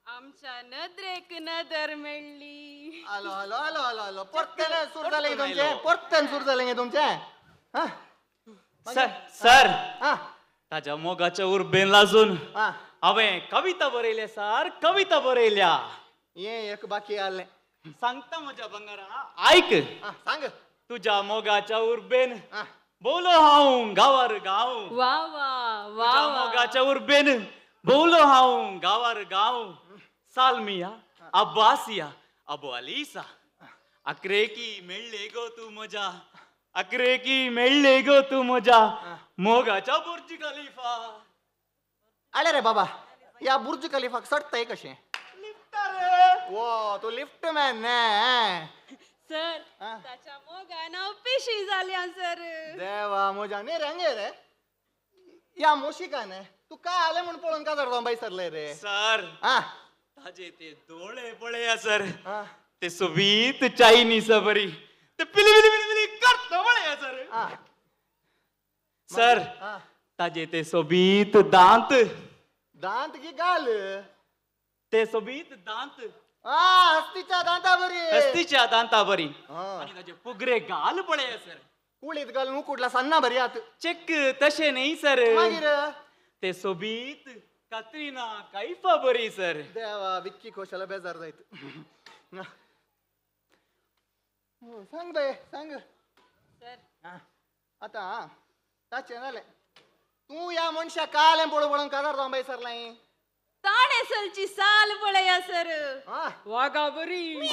आमच्या नदरेक नदर मेळ्ळी आलो आलो आलो आलो आलो परतन सूर जाले गे तुमचे परतन सूर जाले गे तुमचे हा सर सर हा ताच्या मोगाच्या उर्बेन लाजून हा हांवें कविता बरयल्या सर कविता बरयल्या ये एक बाकी आले सांगता म्हज्या भांगारा आयक सांग तुझ्या मोगाच्या उर्बेन बोलो हांव गांवार गांव वा वा वा तुझ्या मोगाच्या उर्बेन बोलो हांव गांवार गांव सालमिया अब्बासिया अबो अलिसा अक्रेकी मेळ्ळे गो तू म्हज्या अक्रेकी मेळ्ळे गो तू म्हज्या मोगाच्या बुर्ज खलिफा आले रे बाबा या बुर्ज खलिफाक चडतंय कशें वो तू लिफ्ट मॅन ने सर ताच्या मोगान पेशी जाल्या सर देवा म्हज्या ने रंगे रे या मोशिकाने तू काय आले म्हण पळोवन का जर बाई सरले रे सर हा ताजे ते डोळे पळया सर ते सोबीत चायनीज बरी ते पिली पिली पिली पिली करता पळया सर सर ताजे ते सोबीत दांत दांत की गाल ते सोबीत दांत हस्तीच्या दांता बरी हस्तीच्या दांता बरी आणि ताजे पुगरे गाल पळया सर कुळीत घालून उकडला सन्ना बरी आत चेक तशे नाही सर मागीर ते सोबीत कत्रिना कैफा बरी सर देवा विक्की खोशाला बेजार जायत सांग बाय सांग सर आता ताचे नाले तू या मनशा काले पळो पळोवन काजार जावन बाई सरलाय ताणे सलची साल पळया सर वागा बरी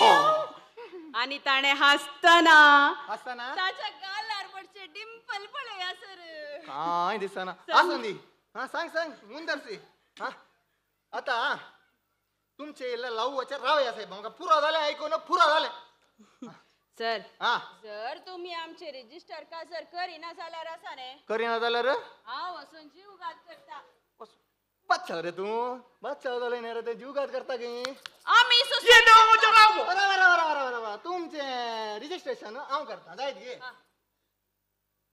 आणि ताणे हसताना हसताना ताच्या गालार पडचे डिंपल पळया सर काय दिसना असून दी हा सांग सांग मुंदरसी हा आता तुमचे लावू वचर रावया साहेब म्हाका पुरो जाले ऐकून पुरो जाले सर हा जर तुम्ही आमचे रजिस्टर का सर करिना जाल्यार आसा ने करिना जाल्यार हांव वचून जीव घात करता बच्चा रे तू बच्चा झाले नाही रे ते जीवघात करता की आम्ही तुमचे रजिस्ट्रेशन हांव करता जायत गे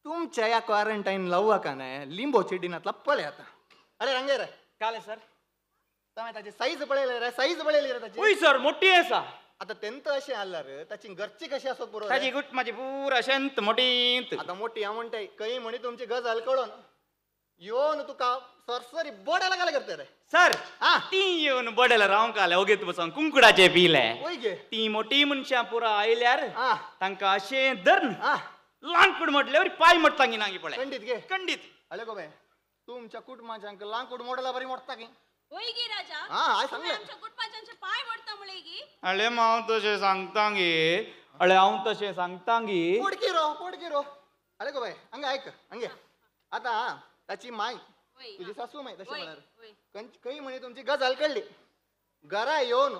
तुमच्या या क्वारंटाईन लावू का नाही लिंबो चिडीनातला पळे आता अरे रंगे रे काले सर तुम्ही त्याची साईज पळयले रे साईज पळयली रे त्याची उय सर मोठी आसा आता तेंत अशी आला रे त्याची घरची कशी असत पुरो ताजी गुट माझी पूर अशंत मोठी आता मोठी या म्हणते काही म्हणे तुमची गजाल कळून येऊन तुका सरसरी बोडायला काय करते रे सर ती येऊन बडेला रावंक आले ओगेत बसून कुंकुडाचे पिले ओय गे ती मोठी मनशां पुरा आयल्यार तांकां अशें धरून लांकूड म्हटल्यावर पाय मोडटांगी नांगी पळय खंडीत गे खंडीत आले गो बाय तुमच्या कुटुंबाच्या लांकूड मोडला बरी मोडता की होय गी राजा हाय सांगले आमच्या कुटुंबाचे पाय मोडता म्हळे गी अळे हांव तशें सांगता गे अळे हांव तशें सांगता गे पोडकी रो आले गो बाय हंगे ऐक हंगे आता त्याची माय तुझी सासू माय तशी म्हणाल काही म्हणे तुमची गजाल कळली घरा येऊन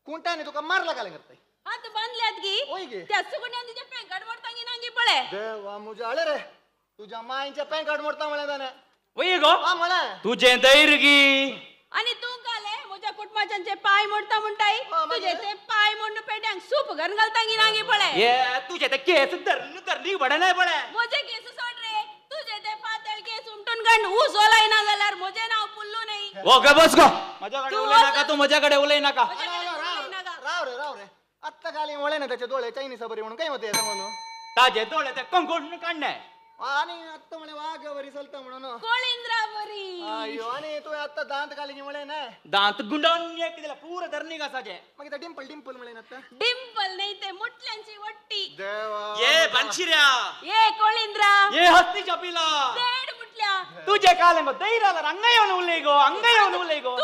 कुंटाने तुका मारला काय करताय हात बांधल्यात गी होय गे त्या सुगण्यान तिचे पेंगाड मोडतांगी नांगी पळे देवा मुझे आले रे तुझ्या मायच्या पेंगाड मोडता म्हणे त्याने वय गो हा म्हणे तुझे दैर गी आणि तू काले म्हज्या कुटुंबाचे पाय मोडता म्हणटाय तुझे ते पाय मोडून पेट्यांक सूप घालून घालता की नांगी पळे ये तुझे ते केस धरली बडा नाही पळे म्हजे केस सोड रे तुझे ते पातळ केस उमटून काढ ऊस ओलाय ना जाल्यार म्हजे नाव पुल्लू नाही हो ग बस गो माझ्याकडे उलय नका तू माझ्याकडे उलय नका राव रे आत्ता गाली वळे ना त्याचे डोळे चायनीज बरी म्हणून काय होते म्हणून ताजे डोळे ते कंकोड काढणे आणि आत्ता म्हणे वाघ बरी चलता म्हणून कोळिंद्रावरी अयो आणि तू आता दांत घाली की म्हणे ना दांत गुंडावून एक दिला पूर धरणी कसाचे मग इथं डिंपल डिंपल म्हणे ना आता डिंपल नाही ते मुठल्यांची वट्टी देवा ये बनशिऱ्या ये कोळिंद्रा ये हस्ती चपिला देड मुठल्या तुझे कालंगो दैराला अंग येऊन उलय गो अंग येऊन उलय गो तू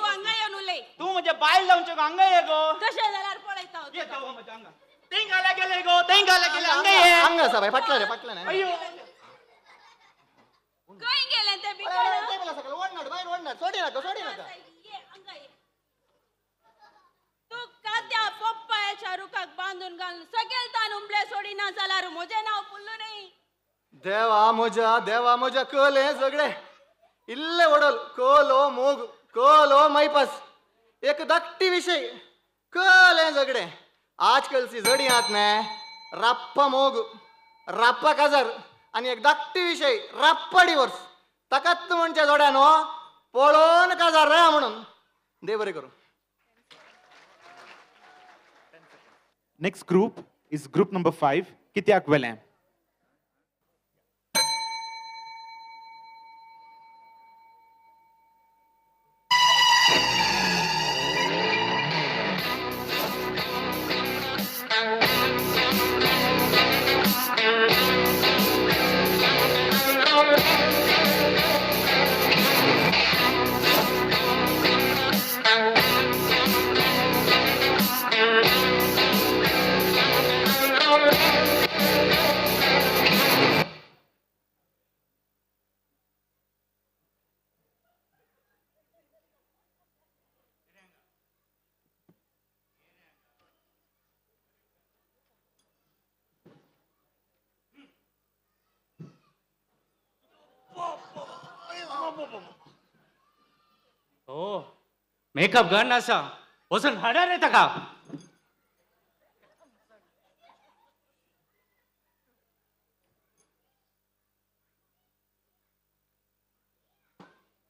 अंग येऊन उलय तू म्हणजे बायल लावून अंग ये गो तशे जाल्यार पळयता ये जाऊ माझ्या अंगा तेंगाला गेले गो तेंगाला गेले अंग ये अंग असा बाई पटला रे पटला नाही अय्यो काय गेले ते बिकळ ओढणार बाहेर ओढणार सोडी नका तू कात्या पप्पाच्या रुखाक बांधून घालून सगळे तान उमले सोडी ना जाल्यार म्हजे नाव पुल्लू नाही देवा मोजा कल हे सगळे इल्ले ओडल कोलो मोग कोलो मैपस एक धाकटी विषय कल हे सगळे आजकालची जडी आहात ना राप्पा मोग राप्पा काजर आणि एक धाकटी विषय राप्पा डिवोर्स ताकात म्हणच्या जोड्यानो पळोन काजार रे म्हणून दे बरे करू Next group is group number 5, Kityak Welam. हो मेकअप घालना असा वचून हाडा रे ताका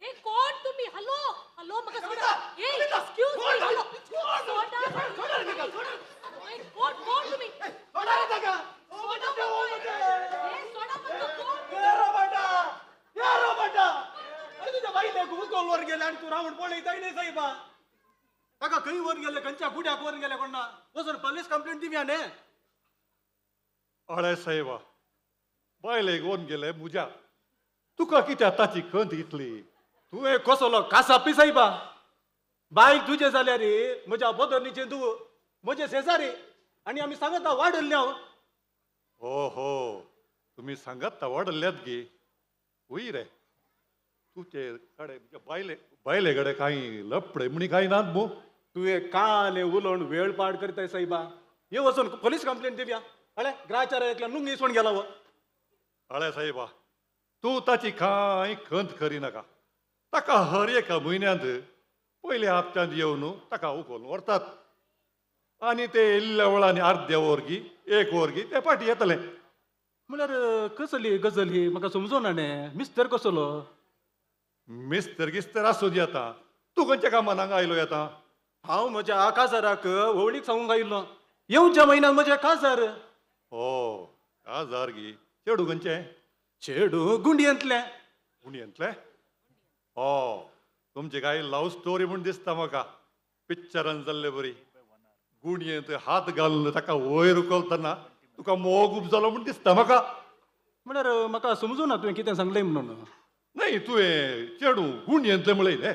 ए कोण तुम्ही हॅलो हॅलो मग सोडा ए एक्सक्यूज मी हॅलो सोडा ए कोण तुम्ही सोडा रे दागा सोडा ए सोडा मग कोण या रोबाटा अरे तुझ्या बाईने गुगल वर गेले आणि तू रावण पळी जाई नाही साहेबा काका खंय वर गेले खंयच्या गुड्याक वर गेले कोणा वचून पोलीस कंप्लेंट दिव्या ने अळे साहेबा बायलेक वन गेले मुजा तुका कित्या ताची खंत इतली तू एक कसलो कासापी साहेबा बाईक तुझे जाल्या रे म्हज्या बदरणीचे तू म्हजे शेजारी आणि आम्ही सांगत वाढल्ले हो हो तुम्ही सांगत वाढल्यात गे होई रे तुझे कडे बायले कडे काही लपडे म्हणी काही नात मो तू एक काले उलोवन वेळ पाड करताय साहेबा ये वचून पोलीस कंप्लेंट दिव्या अळे ग्राचार एकल्या नुंगी इसवण गेला व अळे साहेबा तू ताची कांय खंत करी नाका ताका हर एका म्हयन्यांत पयल्या हप्त्यांत येवन ताका उखलून व्हरतात आणि ते इल्ल्या वेळांनी अर्ध्या वर्गी एक वर्गी ते पाटी येतले म्हळ्यार कसली गजल ही म्हाका समजोना न्ही मिस्टर कसलो मिस्तर गिस्तर आसूं दी आतां तूं खंयच्या कामान हांगा आयलो आतां हांव म्हज्या काजाराक व्हवळीक सांगूंक आयिल्लो येवच्या म्हयन्यात म्हजे काजार हो काजार गी चेडू खंयचे चेडू गुंडयेंतले गुंडयेंतले हो तुमची काय लव स्टोरी म्हूण दिसता म्हाका पिक्चरान जाल्ले बरी गुणयेंत हात घालून ताका वयर उखलतना तुका मोग उपजलो म्हूण दिसता म्हाका म्हळ्यार म्हाका समजूना तुवें कितें सांगलें म्हणून नाही तुवें चेडू गुंडयेंतले म्हळयले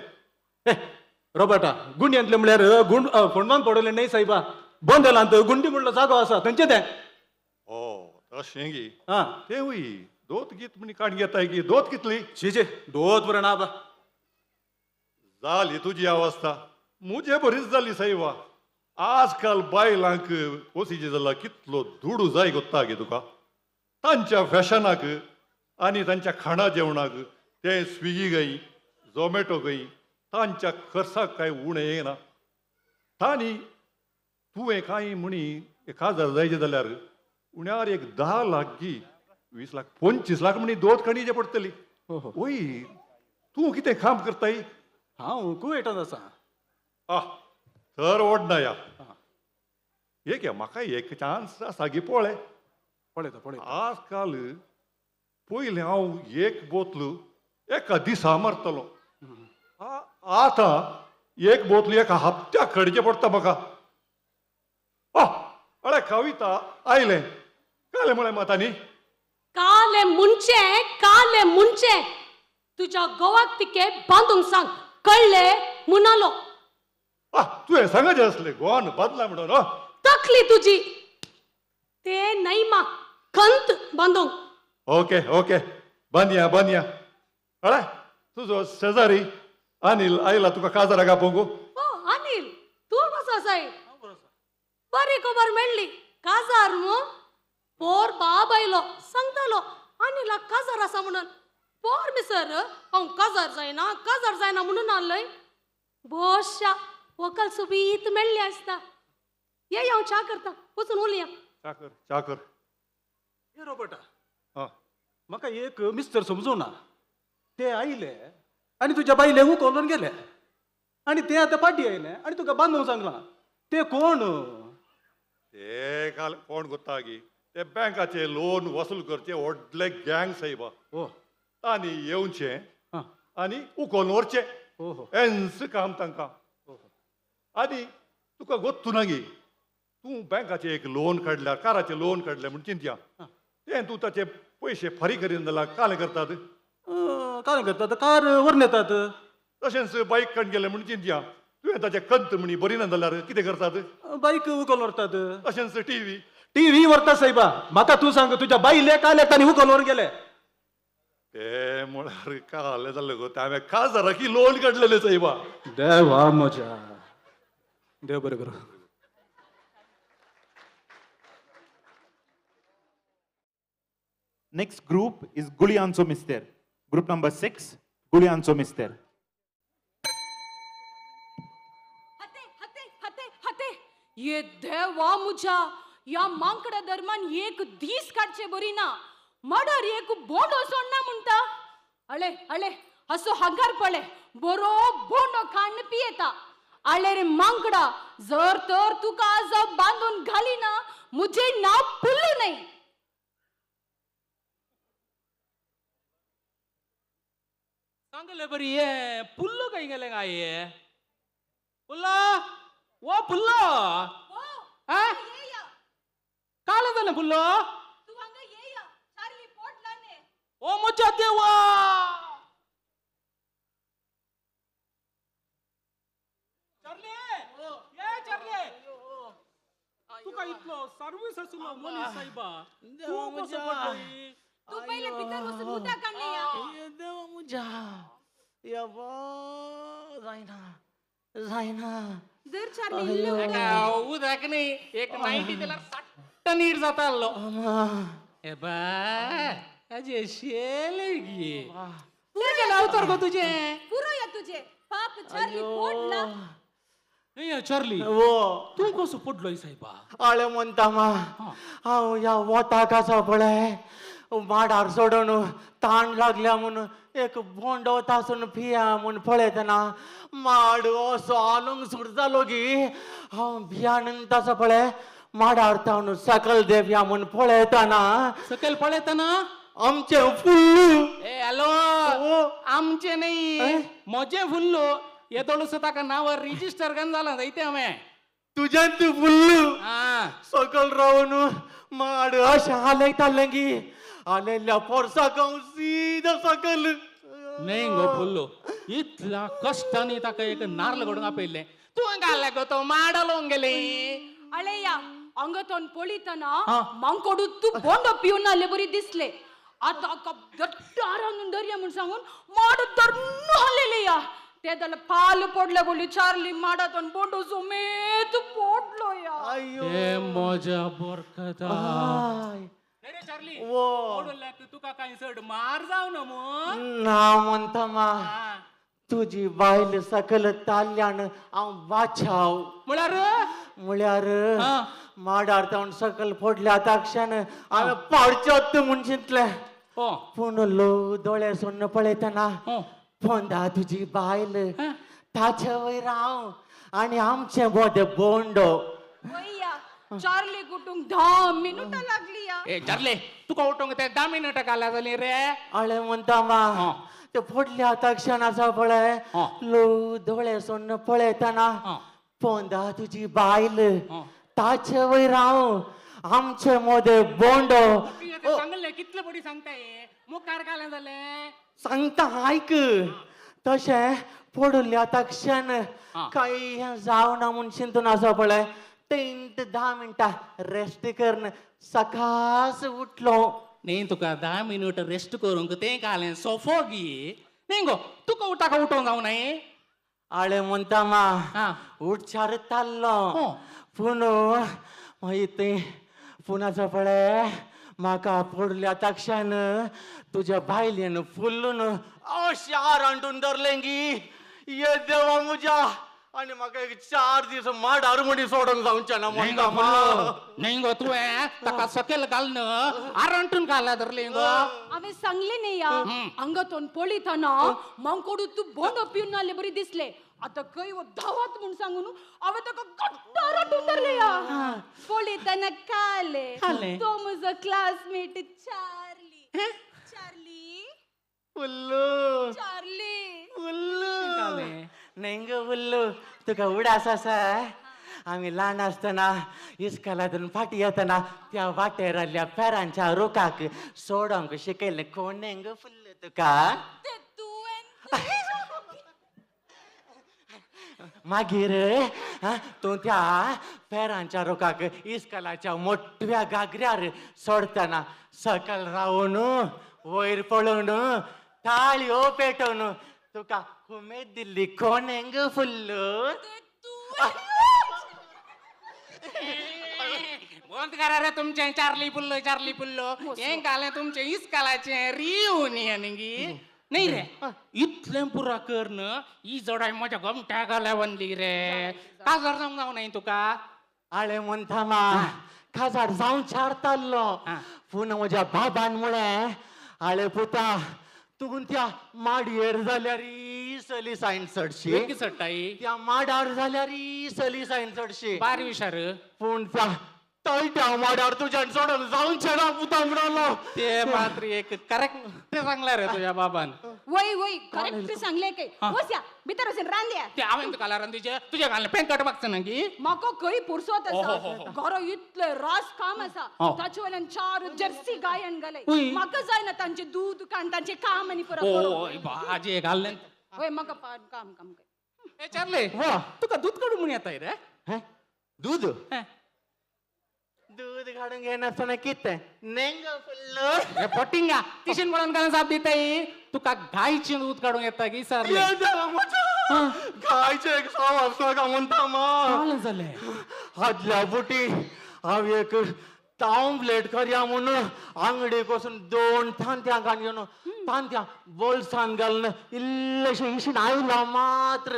रोबर्टा गुंडयेंतले म्हळ्यार गुंड फोंडान पडले न्ही साहेबा बोंदेलांत गुंडी म्हणलो जागो आसा थंयचे तें हो तशें गी हा तें हुई दोत गीत म्हणी काण घेताय गी दोत कितली शीजे दोत बरें ना बा जाली तुजी अवस्था मुजे बरीच जाली साहेबा आजकाल बायलांक ओसीचे जाला कितलो धुडू जाय गोत्ता गे तुका तांच्या फॅशनाक आनी तांच्या खाणा जेवणाक ते स्विगी गई झोमॅटो गई तांच्या खर्चाक कांय उणें येना तांणी तुवें कांय म्हणी 1000 जायचे जाल्यार उण्यार एक 10 लाख गी 20 लाख 25 लाख म्हणी दोत कणीचे पडटली वय तूं कितें काम करताय हांव कुवेटांत आसा तर ओडना या एक म्हाका एक चान्स आसा गे पळय पळयता आजकाल पयलीं हांव एक बोतल एका दिसा मारतलो आतां एक बोतल एका हप्त्याक खडचे पडटा म्हाका अळे कविता आयलें काले म्हळें मातांनी काले मुंचे तुझ्या गोवाक तिके बांदूंक सांग कळले मुनालो तुवें सांगचें असलें गोवान बदला म्हणून तकली तुझी ते नाही मा खंत बांदूंक ओके बांदया अळे तुजो शेजारी अनिल आयला तुका काजाराक आपोवंक अनिल तू कसो आसाय बरी खबर मेळ्ळी काजार मू पोर बाब आयलो सांगतालो अनिला काजार आसा म्हणून पोर मिसर हांव काजार जायना म्हणून आलोय बोशा वकल सुबीत मेळ्ळी आसता ये हांव च्या करता वचून उलया चाकर हे रोबोटा म्हाका एक मिस्टर समजूना ते आयले आनी तुज्या बायले उखलून गेले आनी ते आतां पाटी आयले आनी तुका बांदूंक सांगला ते कोण ते काल कोण कोत्ता गी ते बँकाचे लोन वसूल करचे व्हडले गँग सायबा तांणी येवचे आनी उखोवन व्हरचे एन्स काम तांकां आनी तुका गोत्तू ना गी तूं बँकाचे एक लोन काडल्यार काराचे लोन काडले म्हण चिंतया ते तूं ताचे पयशे फारीक करीन जाल्यार काले करतात काय करतात कार व्हरून येतात तशेंच बाईक काडून गेले म्हण चिंतया तुवें ताचे कंत म्हणी बरी ना जाल्यार कितें करतात बाईक उखलून व्हरतात तशेंच टीव्ही व्हरता सायबा म्हाका तूं सांग तुज्या बायले काले तांणी उखलून व्हरून गेले ते म्हळ्यार काले जाल्ले गो हांवें काजाराकी लोन काडलेले सायबा देवा म्हज्या देव बरें करूं Next group is Gulianso Mister. Group number 6, Gulianso Mister. हते ये देवा मुझा या मांकडा दरम्यान एक दीस काढचे बरी ना मडर एक बोंडो सोडना म्हणता अळे असो हंगार पडले बरो बोंडो खाण पियेता आले रे मांकडा जर तर तुका आज बांधून घाली ना मुझे नाव पुल्लू नाही सांगले बरी ये पुल्लो काही गेले काय ये पुल्ला वो पुल्लो काल झालं पुल्लो ओ मजा देवा तू काय इतलो सर्विस असलो मनी साहेबा तू कसं पडली तू पहिले भीतर बसून उदा काढले या देवा मुजा या जायना दर चार्ली इल्लो उदाक नाही एक 90 त्याला 60 नीट जाता आलो ए बा अजे शेले गी पुरे लावतर गो तुझे पुरो या तुझे पाप चार्ली पोटला ए चार्ली तू कसं पडलोय साहेबा आळे म्हणता मा हांव या वता कसो पळय माडार सोडून ताण लागल्या म्हणून एक बोंडो तासून पिया म्हूण पळयतना माड असो आलंग सुट जालो गी हांव भियान तसो पळय माडार तावन सकल देवया म्हूण पळयतना सकल पळयतना आमचे फुल्लू ए हॅलो आमचे नाही मजे फुल्लो येदोळसो ताका नावार रिजिस्टर करून जाला जायते हांवें तुझ्यान तू फुल्लू हा सकल रावन माड अशें हालयतालें गी आलेल्या पोरसाक हांव सीदा सकल नाही गो फुल्लो इतल्या कष्टाने ताका एक नारळ घडून आपयल्लें तू घाल्ले गो तो माडलोंग गेले अळे या अंगतोन पळयतना मांकोडू तू बोंडो पिऊन आले बरी दिसले आता दट्टारान दर्या म्हूण सांगून माड धरून हालेले या ते जाल्यार पाल पडले बोली चार्ली माडातून बोंडो समेत पडलो या ए मजा बरकता चार्ली तुका काही चड मार जाव ना ना म्हणता मा तुझी बायल सकल ताल्ल्यान हांव वाचाव म्हळ्यार मुळ्यार माडार जावन सकल फोडल्या ताक्षान हांवें पाडचोत म्हूण चिंतलें पूण लो दोळे सोन्न पळयतना फोंदा तुजी बायल ताचे वयर हांव आनी आमचे बोदे बोंडो वय्या चार्ली कुटूंक 10 मिनिटां लागली या ए चार्ले तुका उठोंक ते 10 मिनिटां काला जाली रे आळे म्हणटा मा ते फोडल्या ताक्षान आसा पळय लो दोळे सोन्न पळयतना फोंदा तुजी बायल ताचे वयर हांव आमचे मोदे बोंडो सांगले कितले बडी सांगताय मुखार काले जाले सांगता आयक तशें फोडल्या ताक्षान काही जावना म्हूण चिंतून आसा पळय 10 मिनटां रेस्ट करन सकाळच उठलो नी तुका 10 मिनिट रेस्ट करूंक ते काले सोफो गी नी गो तुका उठाका उठोंक जावं नाही आळे म्हणटा मा उठचार ताल्लो पूण मागीर ते पुनाचो पळय म्हाका फोडल्या ताक्षान तुज्या बायलेन फुल्लून शार हांडून धरलें गी ये देवा म्हज्या आनी म्हाका एक 4 दीस माडार मणी सोडूंक जावचें ना म्हणटा मा नाही गो तुवें ताका सकयल घालन आरंटून घाला धरले गो हांवें सांगले न्ही या हांगातून पळयतना मांकोडू तूं बोंडो पिवन आले बरी दिसले आता खंय धावात म्हूण सांगून हांवें ताका गट्टा रटून धरले या पळयतना काले तो म्हजो क्लासमेट चार्ली चार्ली उल्लू चार्ली उल्लू नाही ग उल्लू तुका उडास आसा आम्ही ल्हान आसतना इस्कॉलांतून फाटी येतना त्या वाटेर आसल्या पेरांच्या रुखाक सोडोंक शिकयलें कोणें ग फुल्ल तुका मागीर तूं त्या पेरांच्या रुखाक इस्कॉलाच्या मोठ्या गागऱ्यार सोडतना सकल रावून वयर पळोवन ताळयो पेटोवन तुका उमेद दिल्ली कोणें ग फुल्लू बंद करा रे तुमचे चार्ली पुल्लो हें घालें तुमचे इस्कालाचे रियुनियन गी नाही रे इतलें पुरा करन ही जोडाय म्हज्या गमट्या घाल्या बनली रे काजार जावंक जावं नाही तुका आळे म्हणटा मा काजार जावं चारतालो पूण म्हज्या बाबान म्हळें आळे पुता तूं त्या माडयेर जाल्यार सली सायन चडशी चडटाई त्या माडार जाल्यार सली सायन चडशी बारी विचार पूण त्या तळट्या माडार तुज्यान सोडून जावंचे ना पुता म्हणलो ते मात्र एक करेक्ट सांगला रे तुझ्या बाबान वय वय करेक्ट सांगले काय वसया भितर वचून रांदया ते हांवें तुका रांदूचे तुझ्या घालून पेन कटपाकच ना गी म्हाका खंय पुरसोत आसा घरा इतले रास काम आसा ताचे वयल्यान 4 जर्सी गाय घालय म्हाका जायना तांचे दूध काण तांचे काम आनी परत भाजी घालले वय म्हाका काम काम ए चार्ले तुका दूध काढून म्हण येताय रे दूध दूध काढून घेनासतना कितें नेंग फुल्लो पोटिंगा तिशीन म्हणून घालून साप दिताय तुका गायचे दूध काढून येता की सर गायचे एक साव आसता म्हणटा मा जाले आदल्या बुटी हांव एक ऑमलेट करया म्हणून अंगडीक वचून 2 थांत्या घेवन तांत्या बोल्सान घालून इल्लेशे इशीन आयला मात्र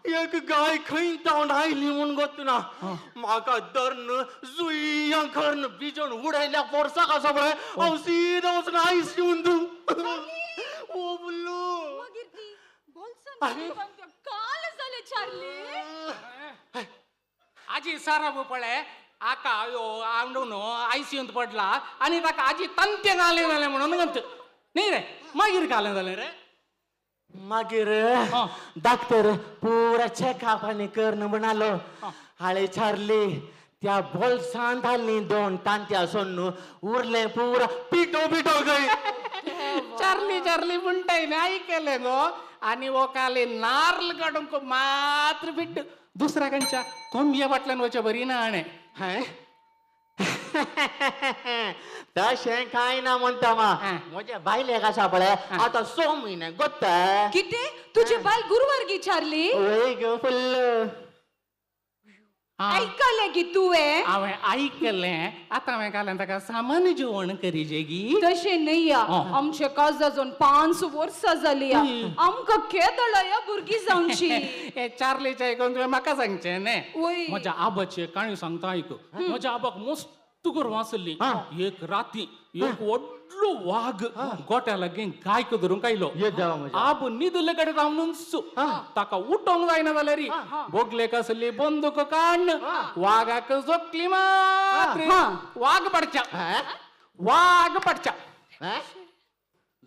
एक गाय खंय तावंड आयली म्हूण गोतना म्हाका धरन जुय्या खरन बिजोन उडयल्या पोरसाक आसा पळय हांव सीदा वचून आयस येवन ओ बुल्लू काल जाले चार्ली आजी सारा पळय आका यो आंडून आयसीयूंत पडला आणि ताका आजी तंते घाले जाले म्हणून म्हणत नाही रे मागीर घाले जाले रे मागीर डॉक्टर पुरा चेकअप आनी करन म्हणालो हाळे चार्ली त्या बोल्सान घालली 2 तांत्या सोन्न उरले पुरा पिटो गई चार्ली म्हणटाय ना ऐकले गो आणि वो काले नार्ल काढून मात्र बिट्ट दुसऱ्या कंच्या कोंबिया बाटल्यान वचे बरी ना आणे तशें कांय ना म्हणटा मा म्हज्या बायलेक आसा पळय आतां 6 म्हयने गोत्ता कितें तुजी बायल गुरुवार गी चार्ली वय गो फुल्ल ऐकले की तुवें हांवें आयकलें आतां हांवें घालन ताका सामान्य जेवण करीजे गी तशें न्ही आमचे काजा जावन 5 वर्सां जाली आमकां केदळ या भुरगीं जावची हे चार्लीच्या आयकून तुवें म्हाका सांगचें न्ही वय म्हज्या आबाची काणी सांगता आयक म्हज्या आबाक मस्त गोरवां आसली एक राती एक व्हडलो वाघ गोट्या लागीं गायक धरूंक आयलो आब न्हिदले कडेन रावनूच ताका उठोंक जायना जाल्यार बोगलेक आसली बंदूक काडन वाघाक जोकली मात्र वाघ पडच्या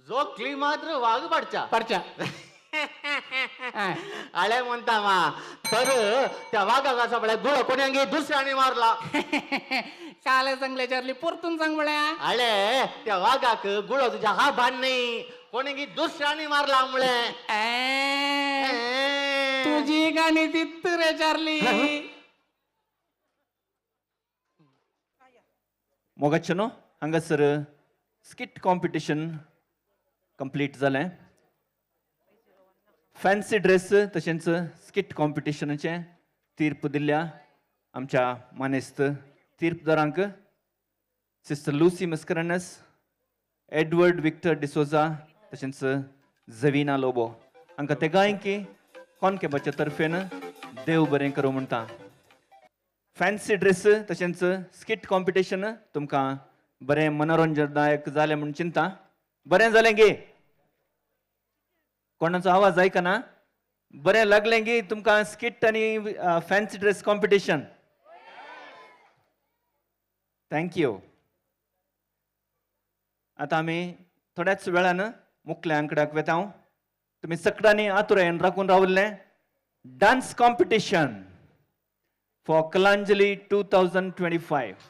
जोकली मात्र वाघ पडच्या आळे म्हणता मा तर त्या वाघाक असा पळय गुळ कोण्यांगी दुसऱ्याने मारला काले सांगले चार्ली परतून सांग म्हळ्या आळे त्या वाघाक गुळ तुझ्या हा भान नाही कोणीगी दुसऱ्याने मारला मुळे तुझी गाणी तित्त रे चार्ली मोगाचनो हांगासर स्किट कॉम्पिटिशन कंप्लीट जालें फॅन्सी ड्रेस तशेंच स्किट कॉम्पिटिशनाचे तीर्प दिल्ल्या आमच्या मानेस्त तीर्पदारांक sister Lucy Mascarenhas Edward Victor D'Souza तशेंच झविना लोबो हांकां ते गायकी कॉन्केबाच्या तर्फेन देव बरें करूं म्हणटा फॅन्सी ड्रेस तशेंच स्किट कॉम्पिटिशन तुमकां बरें मनोरंजनदायक जालें म्हूण चिंता बरें जालें गे कोणाचो आवाज आयकना बरें लागलें गे तुमकां स्किट आनी फॅन्सी ड्रेस कॉम्पिटिशन थँक्यू आतां आमी थोड्याच वेळान मुखल्या आंकड्याक वेतांव तुमी सगळ्यांनी आतुरेन राखून रावल्लें डान्स कॉम्पिटिशन फॉर कलांजली 2025